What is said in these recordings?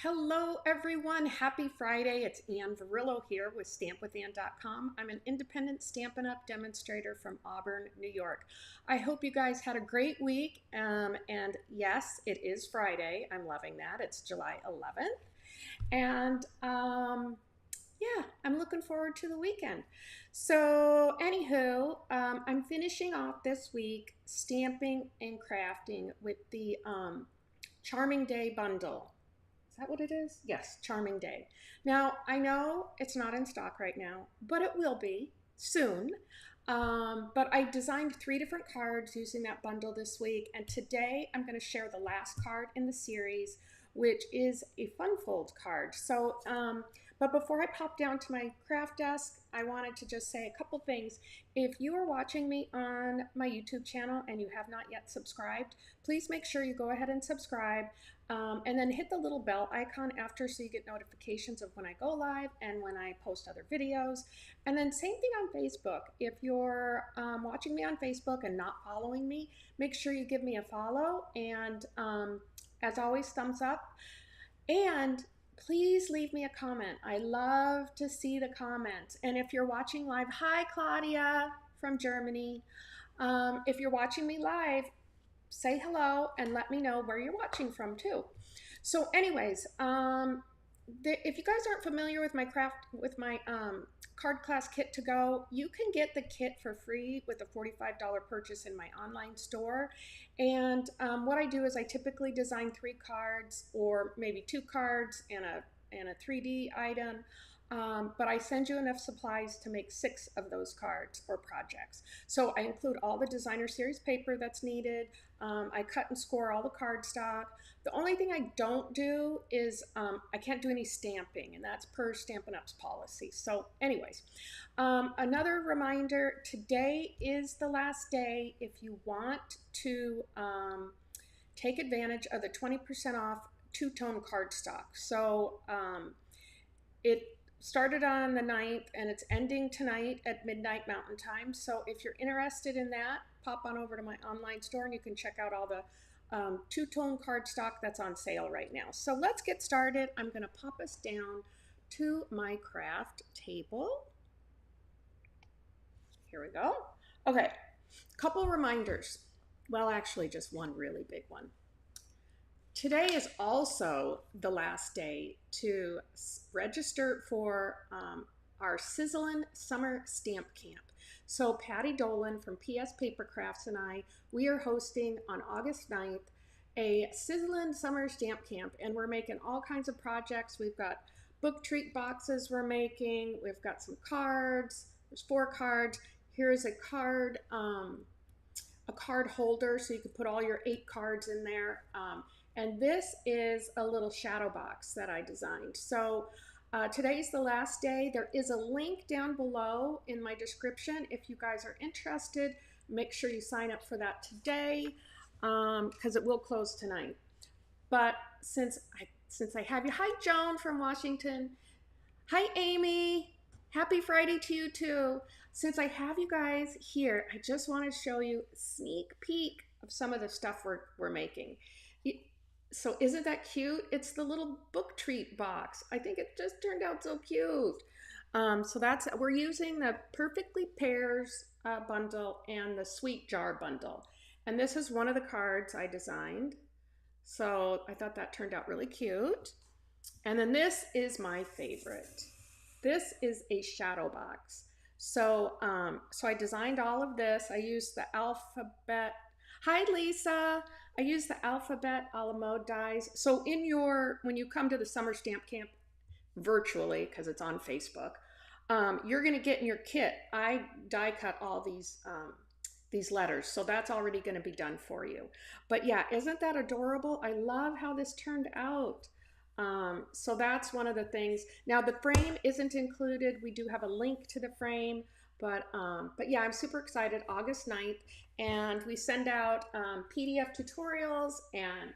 Hello, everyone. Happy Friday. It's Ann Varillo here with StampWithAnn.com. I'm an independent Stampin' Up! Demonstrator from Auburn, New York. I hope you guys had a great week. And yes, it is Friday. I'm loving that. It's July 11th. And yeah, I'm looking forward to the weekend. So, anywho, I'm finishing off this week stamping and crafting with the Charming Day bundle. Is that what it is? Yes, Charming Day. Now, I know it's not in stock right now, but it will be soon. But I designed 3 different cards using that bundle this week, and today I'm going to share the last card in the series, which is a Funfold card. But before I pop down to my craft desk, I wanted to just say a couple things. If you are watching me on my YouTube channel and you have not yet subscribed, please make sure you go ahead and subscribe. And then hit the little bell icon after so you get notifications of when I go live and when I post other videos. And then same thing on Facebook. If you're watching me on Facebook and not following me, make sure you give me a follow. And as always, thumbs up. And please leave me a comment. I love to see the comments. And if you're watching live, hi Claudia from Germany. If you're watching me live, say hello and let me know where you're watching from too. So anyways, if you guys aren't familiar with my card class kit to go, you can get the kit for free with a $45 purchase in my online store. And what I do is I typically design 3 cards or maybe 2 cards and a 3D item. But I send you enough supplies to make 6 of those cards or projects. So I include all the designer series paper that's needed. I cut and score all the cardstock. The only thing I don't do is I can't do any stamping, and that's per Stampin' Up's policy. So anyways, another reminder, today is the last day if you want to take advantage of the 20% off two-tone cardstock. So it started on the 9th and it's ending tonight at midnight Mountain Time. So if you're interested in that, pop on over to my online store and you can check out all the two-tone cardstock that's on sale right now. So let's get started. I'm going to pop us down to my craft table. Here we go. Okay, couple reminders. Well, actually just one really big one. Today is also the last day to register for our Sizzlin' Summer Stamp Camp. So Patty Dolan from PS Paper Crafts and we are hosting on August 9th a Sizzlin' Summer Stamp Camp, and we're making all kinds of projects. We've got book treat boxes we're making. We've got some cards. There's 4 cards. Here's a card holder so you can put all your 8 cards in there. And this is a little shadow box that I designed. So today's the last day. There is a link down below in my description. If you guys are interested, make sure you sign up for that today because it will close tonight. But since I have you, hi Joan from Washington. Hi Amy. Happy Friday to you too. Since I have you guys here, I just want to show you a sneak peek of some of the stuff we're making. So isn't that cute? It's the little book treat box. I think it just turned out so cute. So we're using the Perfectly Pairs bundle and the Sweet Jar bundle. And this is one of the cards I designed. So I thought that turned out really cute. And then this is my favorite. This is a shadow box. So I designed all of this. I used the alphabet. Hi, Lisa. I use the alphabet a la mode dies. So when you come to the summer stamp camp virtually, because it's on Facebook, you're going to get in your kit. I die cut all these letters, so that's already going to be done for you. But yeah, isn't that adorable? I love how this turned out. So that's one of the things. Now the frame isn't included. We do have a link to the frame. But yeah, I'm super excited. August 9th, and we send out PDF tutorials and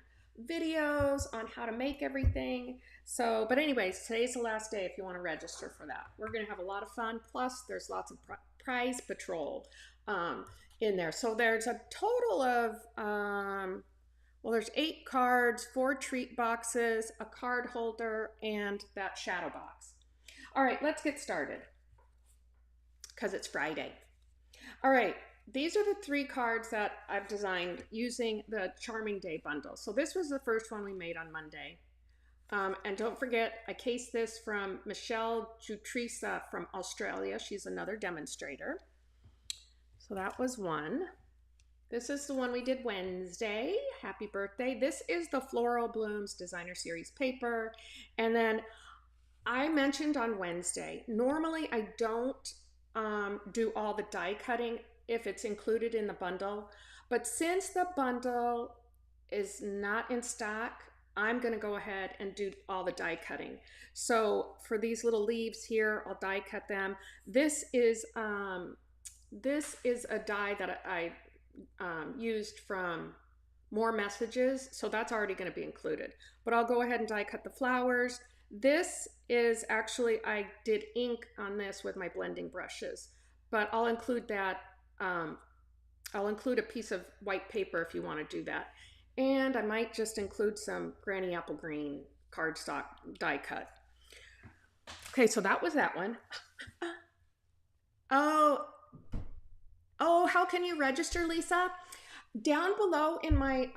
videos on how to make everything. So, but anyways, today's the last day if you want to register for that. We're going to have a lot of fun. Plus, there's lots of prize patrol in there. So there's a total of Well, there's 8 cards, 4 treat boxes, a card holder, and that shadow box. All right, let's get started because it's Friday. All right, these are the 3 cards that I've designed using the Charming Day bundle. So this was the first one we made on Monday. And don't forget, I cased this from Michelle Jutrisa from Australia. She's another demonstrator. So that was one. This is the one we did Wednesday. Happy birthday. This is the Floral Blooms Designer Series paper. And then I mentioned on Wednesday, normally I don't do all the die cutting if it's included in the bundle. But since the bundle is not in stock, I'm going to go ahead and do all the die cutting. So for these little leaves here, I'll die cut them. This is a die that I used from More Messages, so that's already going to be included. But I'll go ahead and die cut the flowers. This is actually, I did ink on this with my blending brushes, but I'll include that. I'll include a piece of white paper if you want to do that. And I might just include some Granny Apple Green cardstock die cut. Okay, so that was that one. Oh, how can you register, Lisa? Down below in my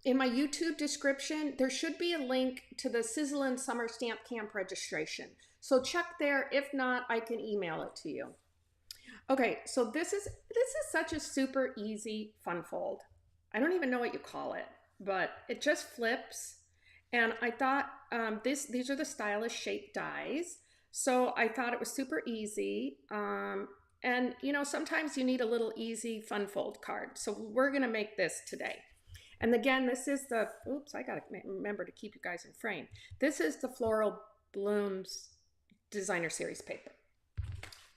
YouTube description, there should be a link to the Sizzlin' Summer Stamp Camp registration. So check there. If not, I can email it to you. Okay, so this is such a super easy Funfold. I don't even know what you call it, but it just flips. And I thought these are the stylish shaped dies. So I thought it was super easy. And you know, sometimes you need a little easy Funfold card. So we're gonna make this today. And again, this is the, oops, I gotta remember to keep you guys in frame. This is the Floral Blooms Designer Series paper.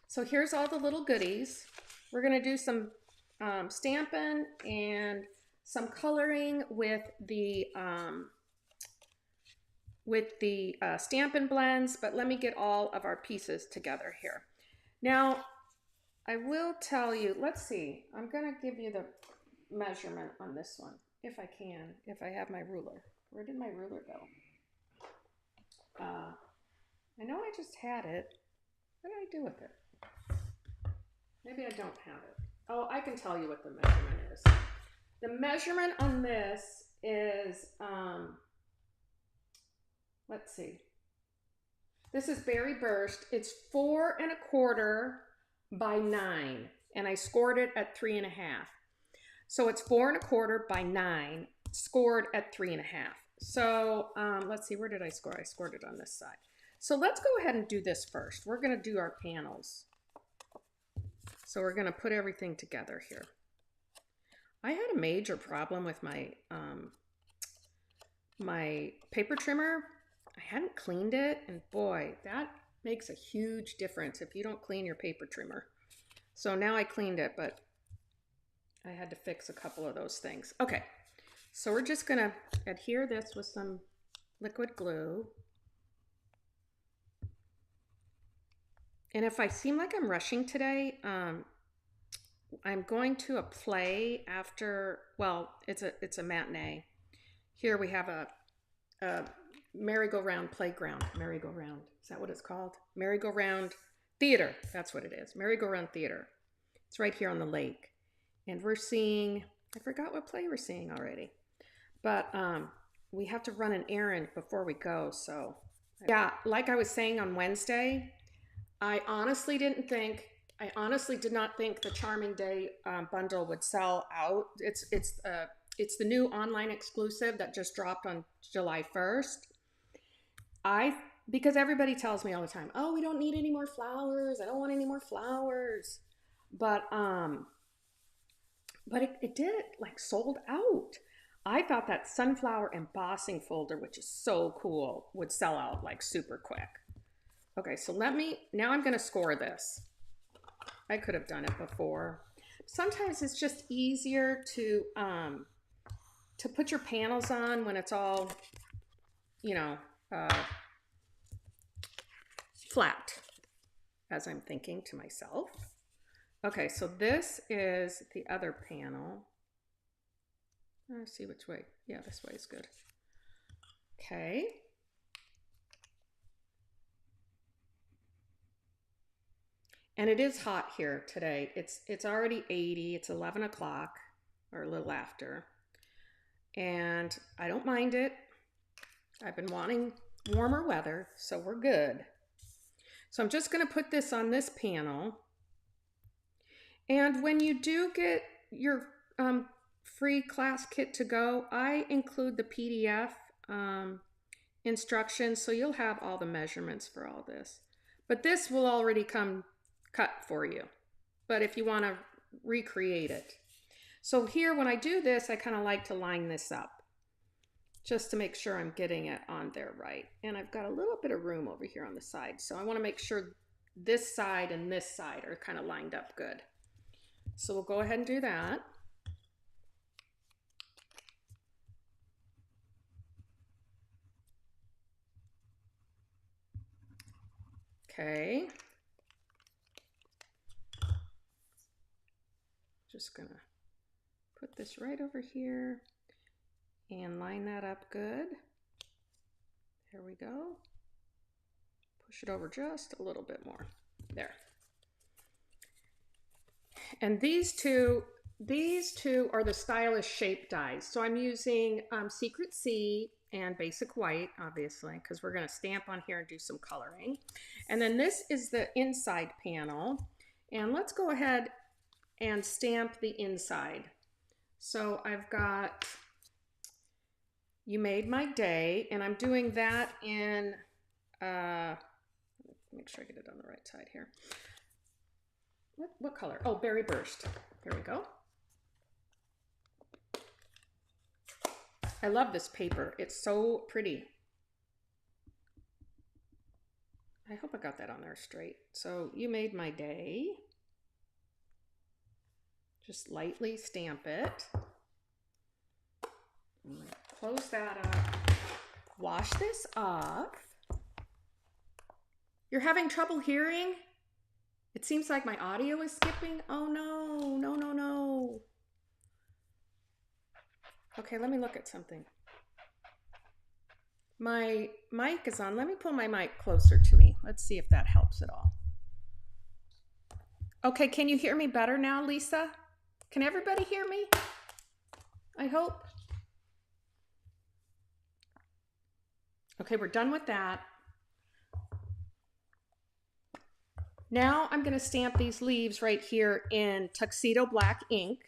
So here's all the little goodies. We're gonna do some Stampin' and some coloring with the Stampin' blends, but let me get all of our pieces together here. Now, I will tell you, let's see, I'm gonna give you the measurement on this one, if I can, if I have my ruler. Where did my ruler go? I know I just had it. What did I do with it? Maybe I don't have it. Oh, I can tell you what the measurement is. The measurement on this is, let's see. This is Berry Burst. It's 4 1/4 by 9, and I scored it at 3 1/2. So it's 4 1/4 by 9, scored at 3 1/2. So let's see, where did I score? I scored it on this side. So let's go ahead and do this first. We're going to do our panels. So we're going to put everything together here. I had a major problem with my my paper trimmer. I hadn't cleaned it, and boy, that makes a huge difference if you don't clean your paper trimmer. So now I cleaned it, but I had to fix a couple of those things. Okay, so we're just gonna adhere this with some liquid glue. And if I seem like I'm rushing today, I'm going to a play after, well, it's a matinee. Here we have a merry-go-round playground. Merry-go-round, is that what it's called? Merry-go-round theater, that's what it is. Merry-go-round theater. It's right here on the lake. And we're seeing, I forgot what play we're seeing already. But we have to run an errand before we go, so. Yeah, like I was saying on Wednesday, I honestly did not think the Charming Day bundle would sell out. It's the new online exclusive that just dropped on July 1st. Because everybody tells me all the time, oh, we don't need any more flowers. I don't want any more flowers. But it did, like, sold out. I thought that sunflower embossing folder, which is so cool, would sell out like super quick. Okay, so now I'm gonna score this. I could have done it before. Sometimes it's just easier to put your panels on when it's all, you know, flat, as I'm thinking to myself. Okay, so this is the other panel. Let's see which way. Yeah, this way is good. Okay. And it is hot here today. It's already 80. It's 11 o'clock or a little after. And I don't mind it. I've been wanting warmer weather, so we're good. So I'm just going to put this on this panel. And when you do get your free class kit to go, I include the PDF instructions, so you'll have all the measurements for all this. But this will already come cut for you, but if you want to recreate it. So here, when I do this, I kind of like to line this up just to make sure I'm getting it on there right. And I've got a little bit of room over here on the side, so I want to make sure this side and this side are kind of lined up good. So we'll go ahead and do that. Okay. Just gonna put this right over here and line that up good. There we go. Push it over just a little bit more. There. And these two are the stylish shape dies. So I'm using Secret Sea and Basic White, obviously, because we're going to stamp on here and do some coloring. And then this is the inside panel. And let's go ahead and stamp the inside. So I've got You Made My Day, and I'm doing that in, make sure I get it on the right side here. What color? Oh, Berry Burst. Here we go. I love this paper. It's so pretty. I hope I got that on there straight. So You Made My Day. Just lightly stamp it. Close that up. Wash this off. You're having trouble hearing? It seems like my audio is skipping. Oh no, no, no, no. Okay, let me look at something. My mic is on. Let me pull my mic closer to me. Let's see if that helps at all. Okay, can you hear me better now, Lisa? Can everybody hear me? I hope. Okay, we're done with that. Now I'm going to stamp these leaves right here in Tuxedo Black ink.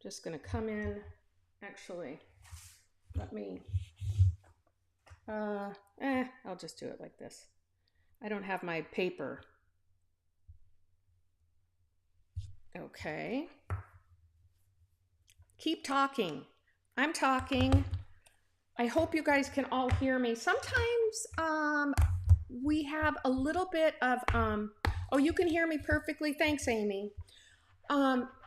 Just going to come in, actually, let me, I'll just do it like this. I don't have my paper. Okay. Keep talking. I'm talking. I hope you guys can all hear me. Sometimes we have a little bit of, oh, you can hear me perfectly. Thanks, Amy.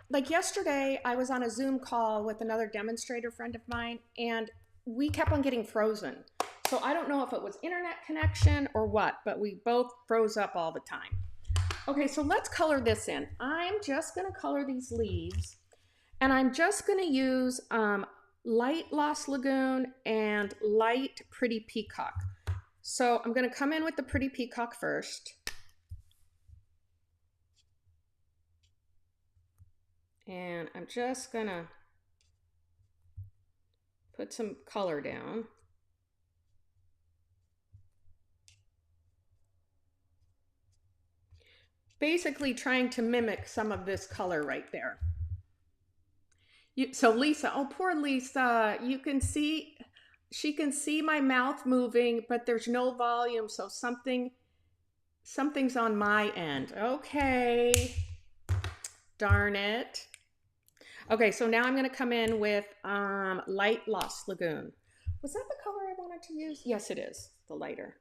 Like yesterday, I was on a Zoom call with another demonstrator friend of mine, and we kept on getting frozen. So I don't know if it was internet connection or what, but we both froze up all the time. Okay, so let's color this in. I'm just going to color these leaves, and I'm just going to use light Lost Lagoon and light Pretty Peacock. So I'm going to come in with the Pretty Peacock first. And I'm just going to put some color down. Basically trying to mimic some of this color right there. So Lisa, oh poor Lisa, you can see, she can see my mouth moving, but there's no volume, so something's on my end. Okay, darn it. Okay, so now I'm going to come in with light Lost Lagoon. Was that the color I wanted to use? Yes, it is, the lighter.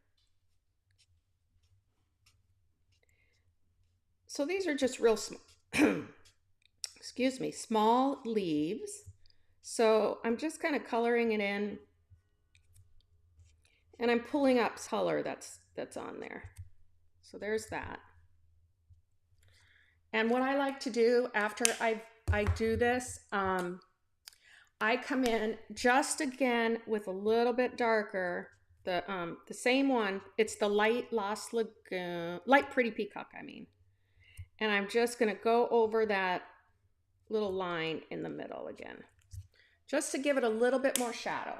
So these are just real small, excuse me, small leaves. So I'm just kind of coloring it in, and I'm pulling up color that's on there. So there's that. And what I like to do after I've I do this. I come in just again with a little bit darker, the same one. It's the light Lost Lagoon, light Pretty Peacock, I mean. And I'm just gonna go over that little line in the middle again, just to give it a little bit more shadow.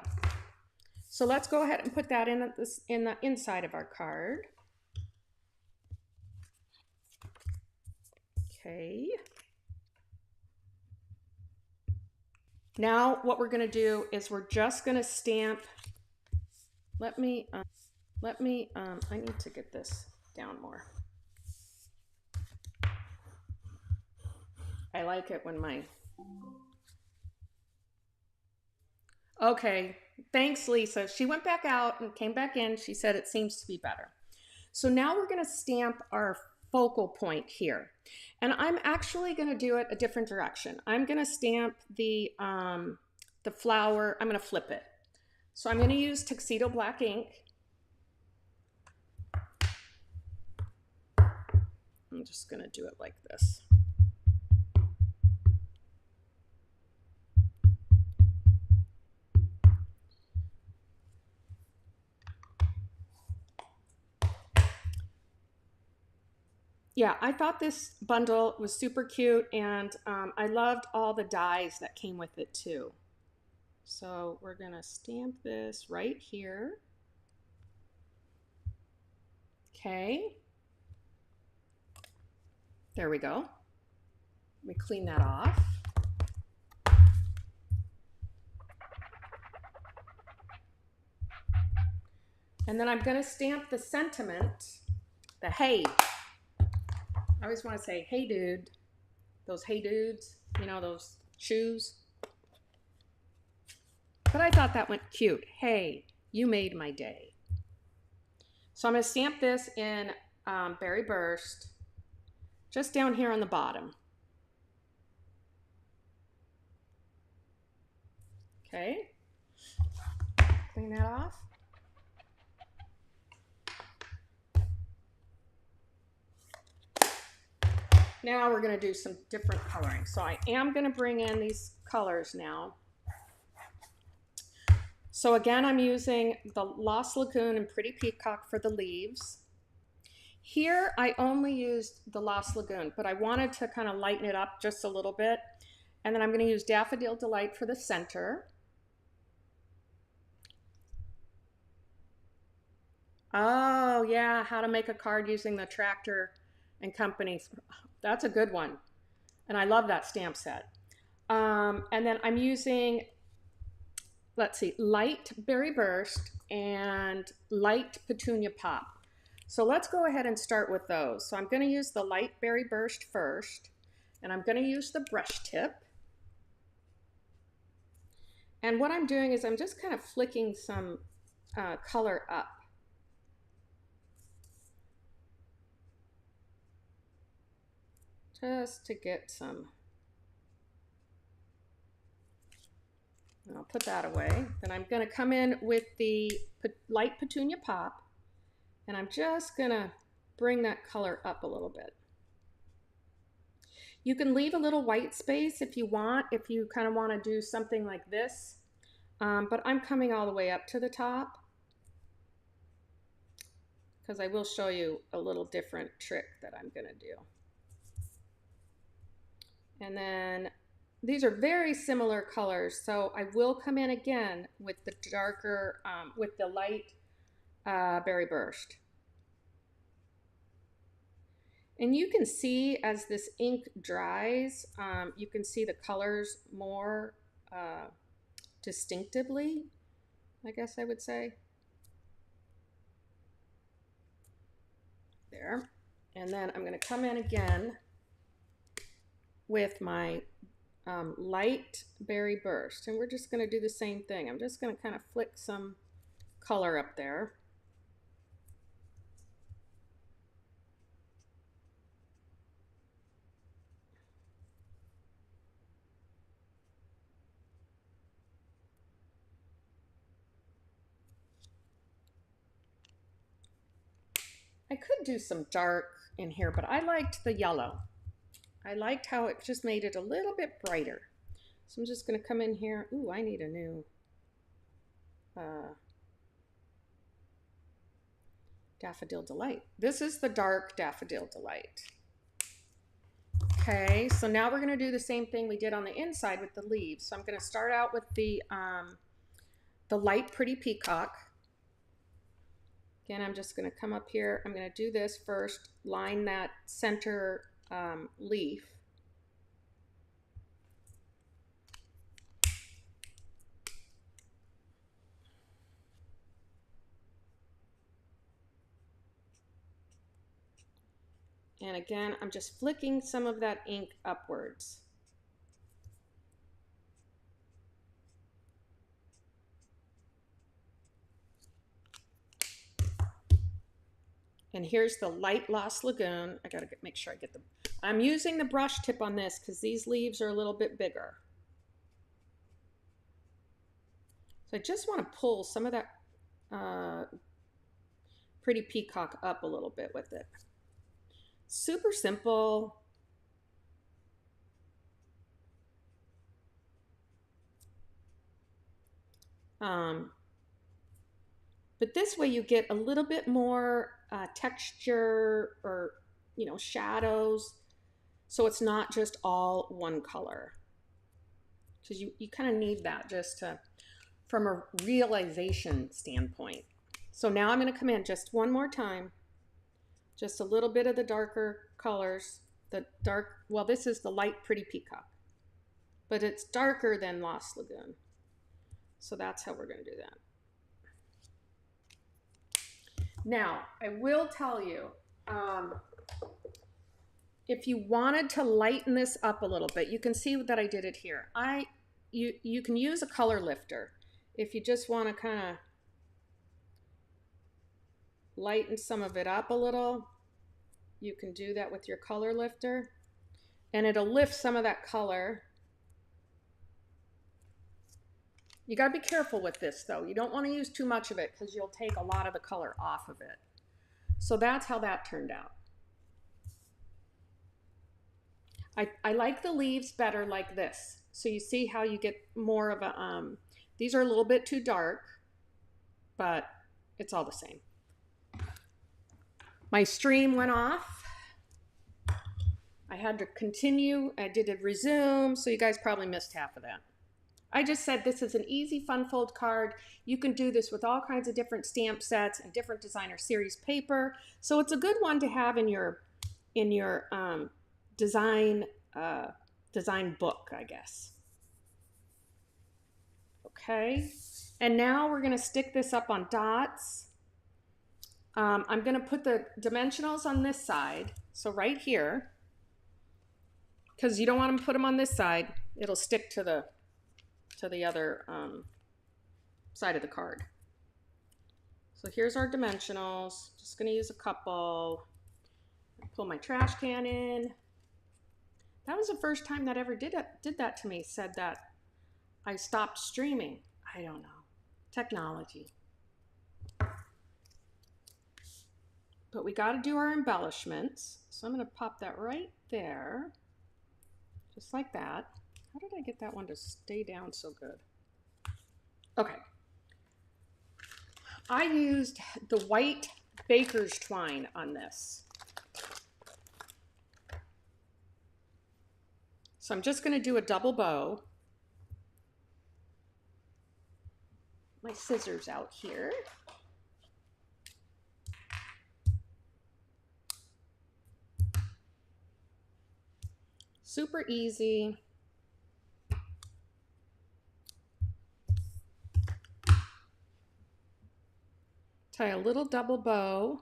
So let's go ahead and put that in the inside of our card. Okay. Now what we're going to do is we're just going to stamp. I need to get this down more. I like it when okay, thanks Lisa. She went back out and came back in. She said it seems to be better. So now we're going to stamp our focal point here. And I'm actually going to do it a different direction. I'm going to stamp the flower. I'm going to flip it. So I'm going to use Tuxedo Black ink. I'm just going to do it like this. Yeah, I thought this bundle was super cute, and I loved all the dies that came with it too. So we're gonna stamp this right here. Okay. There we go. Let me clean that off. And then I'm gonna stamp the sentiment, the hey. I always want to say, hey dude, those hey dudes, you know, those shoes. But I thought that went cute. Hey, you made my day. So I'm going to stamp this in Berry Burst, just down here on the bottom. Okay, clean that off. Now we're going to do some different coloring. So I am going to bring in these colors now. So again, I'm using the Lost Lagoon and Pretty Peacock for the leaves. Here, I only used the Lost Lagoon, but I wanted to kind of lighten it up just a little bit. And then I'm going to use Daffodil Delight for the center. Oh, yeah, how to make a card using the Tractor and Company. That's a good one. And I love that stamp set. And then I'm using, let's see, Light Berry Burst and Light Petunia Pop. So let's go ahead and start with those. So I'm going to use the Light Berry Burst first, and I'm going to use the brush tip. And what I'm doing is I'm just kind of flicking some color up. Just to get some. And I'll put that away. Then I'm going to come in with the Light Petunia Pop, and I'm just going to bring that color up a little bit. You can leave a little white space if you want, if you kind of want to do something like this, but I'm coming all the way up to the top because I will show you a little different trick that I'm going to do. And then these are very similar colors, so I will come in again with the darker, with the light Berry Burst. And you can see as this ink dries, you can see the colors more distinctively, I guess I would say. There. And then I'm going to come in again with my Light Berry Burst, and we're just going to do the same thing. I'm just going to kind of flick some color up there. I could do some dark in here, but I liked the yellow. I liked how it just made it a little bit brighter. So I'm just going to come in here. Ooh, I need a new Daffodil Delight. This is the dark Daffodil Delight. Okay, so now we're going to do the same thing we did on the inside with the leaves. So I'm going to start out with the light Pretty Peacock. Again, I'm just going to come up here. I'm going to do this first, line that center leaf. And again, I'm just flicking some of that ink upwards. And here's the light Lost Lagoon. I gotta make sure I get the, I'm using the brush tip on this because these leaves are a little bit bigger. So I just want to pull some of that Pretty Peacock up a little bit with it. Super simple. But this way you get a little bit more texture or, you know, shadows. So it's not just all one color. Because you kind of need that just to, from a realization standpoint. So now I'm going to come in just one more time. Just a little bit of the darker colors. The dark, well, this is the light Pretty Peacock. But it's darker than Lost Lagoon. So that's how we're going to do that. Now, I will tell you, if you wanted to lighten this up a little bit, you can see that I did it here. You can use a color lifter if you just want to kind of lighten some of it up a little. You can do that with your color lifter, and it'll lift some of that color. You got to be careful with this though. You don't want to use too much of it because you'll take a lot of the color off of it. So that's how that turned out. I like the leaves better like this. So you see how you get more of a, these are a little bit too dark, but it's all the same. My stream went off. I had to continue. I did a resume, so you guys probably missed half of that. I just said this is an easy Funfold card. You can do this with all kinds of different stamp sets and different designer series paper. So it's a good one to have in your design book, I guess. Okay, and now we're gonna stick this up on dots. I'm gonna put the dimensionals on this side, so right here, because you don't want to put them on this side. It'll stick to the other side of the card. So here's our dimensionals. Just gonna use a couple. Pull my trash can in. That was the first time that ever did that to me. Said that I stopped streaming. I don't know. Technology. But we got to do our embellishments. So I'm going to pop that right there. Just like that. How did I get that one to stay down so good? Okay. I used the white baker's twine on this. So I'm just going to do a double bow. My scissors out here. Super easy. Tie a little double bow.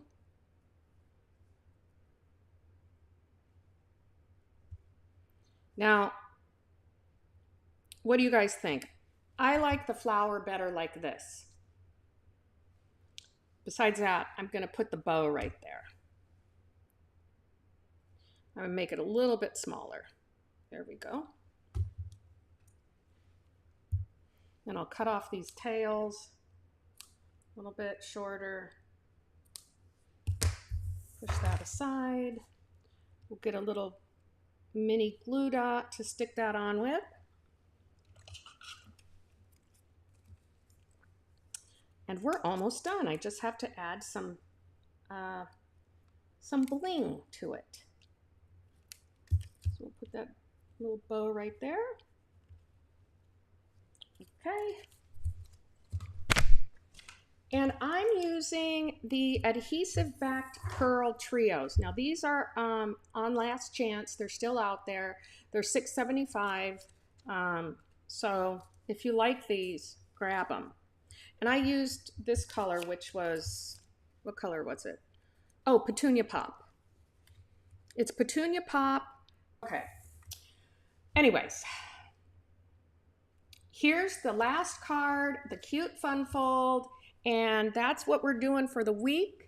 Now, what do you guys think? I like the flower better like this. Besides that, I'm going to put the bow right there. I'm going to make it a little bit smaller. There we go. Then I'll cut off these tails a little bit shorter. Push that aside. We'll get a little mini glue dot to stick that on with. And we're almost done. I just have to add some bling to it. So we'll put that little bow right there. Okay. And I'm using the adhesive backed pearl trios. Now these are on last chance. They're still out there. They're $6.75. So if you like these, grab them. And I used this color, which was, what color was it? Oh, Petunia Pop. It's Petunia Pop. Okay. Anyways, here's the last card, the cute Funfold, and that's what we're doing for the week.